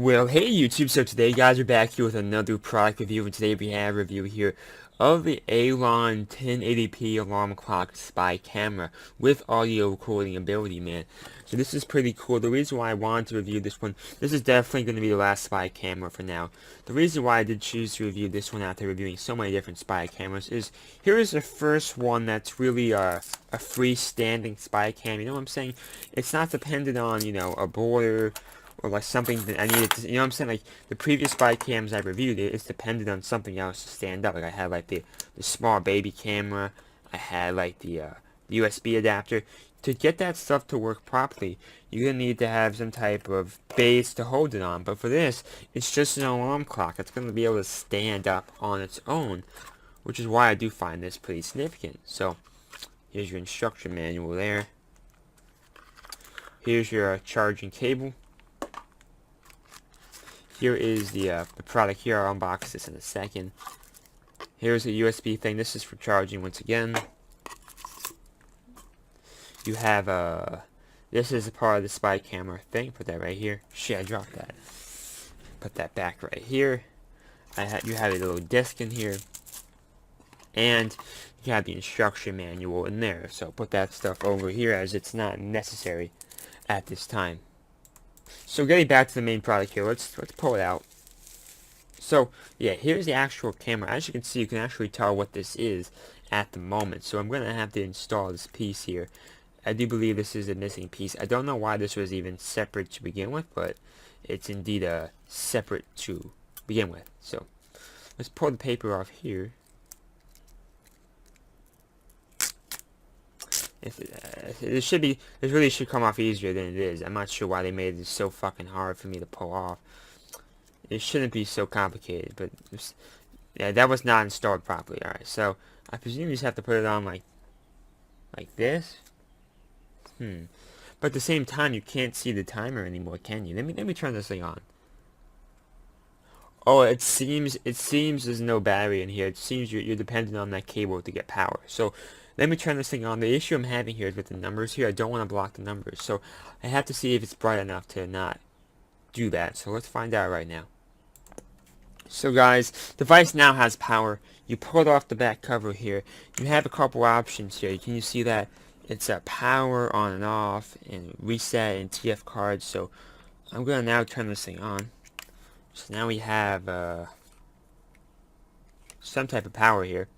Well, hey YouTube, so today guys we're back here with another product review, and today we have a review here of the Alon 1080p alarm clock spy camera with audio recording ability, man. So this is pretty cool. The reason why I wanted to review this one, this is definitely going to be the last spy camera for now. The reason why I did choose to review this one after reviewing so many different spy cameras is, here is the first one that's really a freestanding spy cam, you know what I'm saying? It's not dependent on, a border, or like something that I needed to, you know what I'm saying? Like the previous spy cams I reviewed, it's depended on something else to stand up. Like I had like the small baby camera, I had like the USB adapter. To get that stuff to work properly, you're gonna need to have some type of base to hold it on. But for this, it's just an alarm clock. It's gonna be able to stand up on its own, which is why I do find this pretty significant. So here's your instruction manual there. Here's your charging cable. Here is the product here. I'll unbox this in a second. Here's a USB thing. This is for charging once again. You have this is a part of the spy camera thing. Put that right here. Shit, I dropped that. Put that back right here. You have a little disc in here. And you have the instruction manual in there. So put that stuff over here as it's not necessary at this time. So getting back to the main product here, let's pull it out. So yeah, here's the actual camera. As you can see, you can actually tell what this is at the moment. So I'm going to have to install this piece here. I do believe this is a missing piece. I don't know why this was even separate to begin with, but it's indeed separate to begin with. So let's pull the paper off here. This really should come off easier than it is. I'm not sure why they made this so fucking hard for me to pull off. It shouldn't be so complicated, but yeah, that was not installed properly. Alright, so I presume you just have to put it on like this. But at the same time, you can't see the timer anymore, can you? Let me turn this thing on. Oh, it seems there's no battery in here. It seems you're dependent on that cable to get power. So let me turn this thing on. The issue I'm having here is with the numbers here. I don't want to block the numbers, so I have to see if it's bright enough to not do that. So let's find out right now. So guys, the device now has power. You pull it off the back cover here. You have a couple options here. Can you see that? It's a power on and off, and reset, and TF cards. So I'm gonna now turn this thing on. So now we have some type of power here.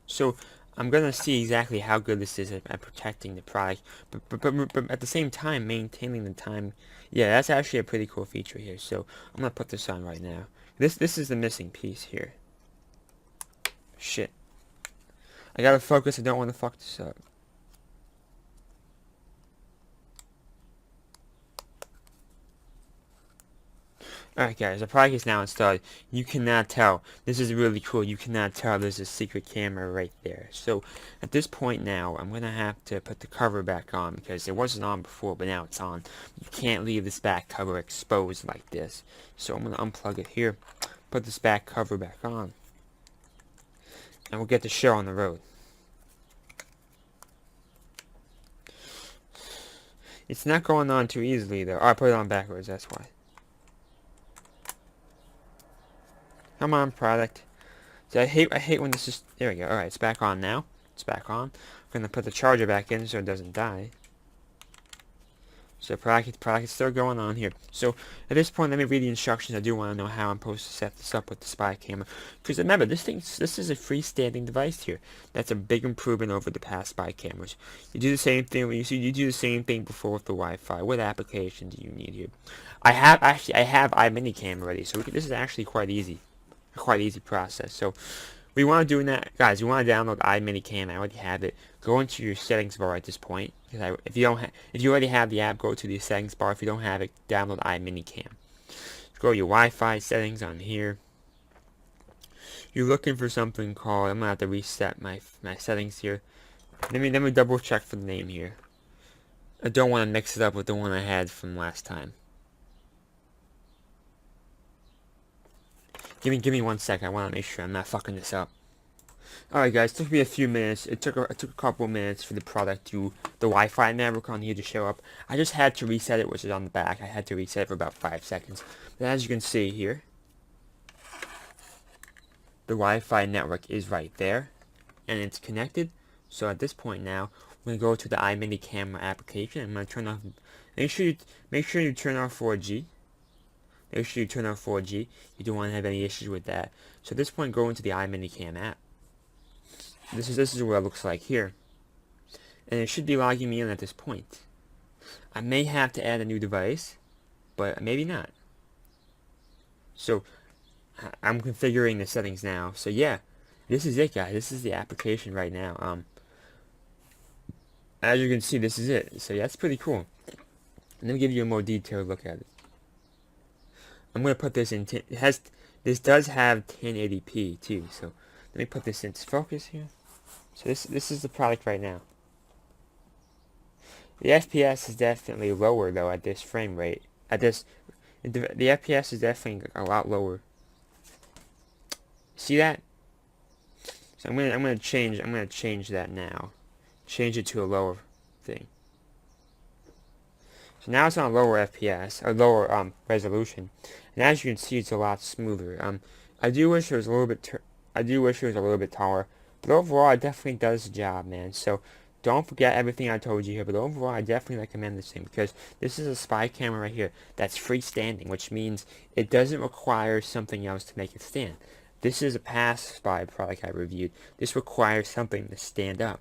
So I'm gonna see exactly how good this is at protecting the product, but at the same time maintaining the time. Yeah, that's actually a pretty cool feature here. So I'm gonna put this on right now. This is the missing piece here. Shit. I gotta focus. I don't want to fuck this up. Alright guys, the product is now installed. You cannot tell. This is really cool. You cannot tell there's a secret camera right there. So at this point now, I'm going to have to put the cover back on because it wasn't on before, but now it's on. You can't leave this back cover exposed like this. So I'm going to unplug it here, put this back cover back on, and we'll get the show on the road. It's not going on too easily though. Oh, I put it on backwards, that's why. Come on, product. So I hate when this is, there we go. Alright, it's back on now. It's back on. I'm gonna put the charger back in so it doesn't die. So product is still going on here. So at this point, let me read the instructions. I do want to know how I'm supposed to set this up with the spy camera. Because remember, this is a freestanding device here. That's a big improvement over the past spy cameras. You do the same thing. You do the same thing before with the Wi-Fi. What application do you need here? I have iMiniCam already, so this is actually quite easy. A quite easy process. So we want to do that, guys. You want to download iMiniCam. I already have it. Go into your settings bar at this point. If you already have the app, go to the settings bar. If you don't have it, download iMiniCam. Go to your Wi-Fi settings on here. You're looking for something called. I'm gonna have to reset my settings here. Let me double check for the name here. I don't want to mix it up with the one I had from last time. Give me 1 second. I want to make sure I'm not fucking this up. Alright guys, it took me a few minutes. It took a couple minutes for the product to the Wi-Fi network on here to show up. I just had to reset it, which is on the back. I had to reset it for about 5 seconds. But as you can see here, the Wi-Fi network is right there, and it's connected. So at this point now, we're gonna go to the iMini camera application. I'm gonna turn off. Make sure you turn off 4G. Make sure you turn off 4G. You don't want to have any issues with that. So at this point, go into the iMini Cam app. This is what it looks like here, and it should be logging me in at this point. I may have to add a new device, but maybe not. So I'm configuring the settings now. So yeah, this is it, guys. This is the application right now. As you can see, this is it. So yeah, that's pretty cool. Let me give you a more detailed look at it. I'm gonna put this in. This does have 1080p too. So let me put this into focus here. So this is the product right now. The FPS is definitely lower though at this frame rate. The FPS is definitely a lot lower. See that? So I'm gonna change that now. Change it to a lower thing. So now it's on a lower FPS, or lower resolution, and as you can see, it's a lot smoother. I do wish it was a little bit taller, but overall, it definitely does the job, man. So don't forget everything I told you here, but overall, I definitely recommend this thing because this is a spy camera right here that's freestanding, which means it doesn't require something else to make it stand. This is a past spy product I reviewed. This requires something to stand up.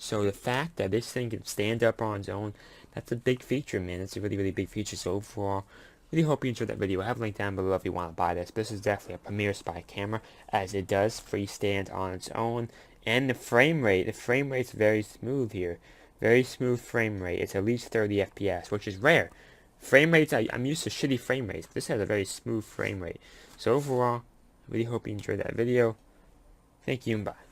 So the fact that this thing can stand up on its own, that's a big feature, man. It's a really, really big feature. So overall, really hope you enjoyed that video. I have a link down below if you want to buy this. This is definitely a premier spy camera, as it does freestand on its own. And the frame rate's very smooth here. Very smooth frame rate. It's at least 30 FPS, which is rare. Frame rates, I'm used to shitty frame rates. This has a very smooth frame rate. So overall, really hope you enjoyed that video. Thank you and bye.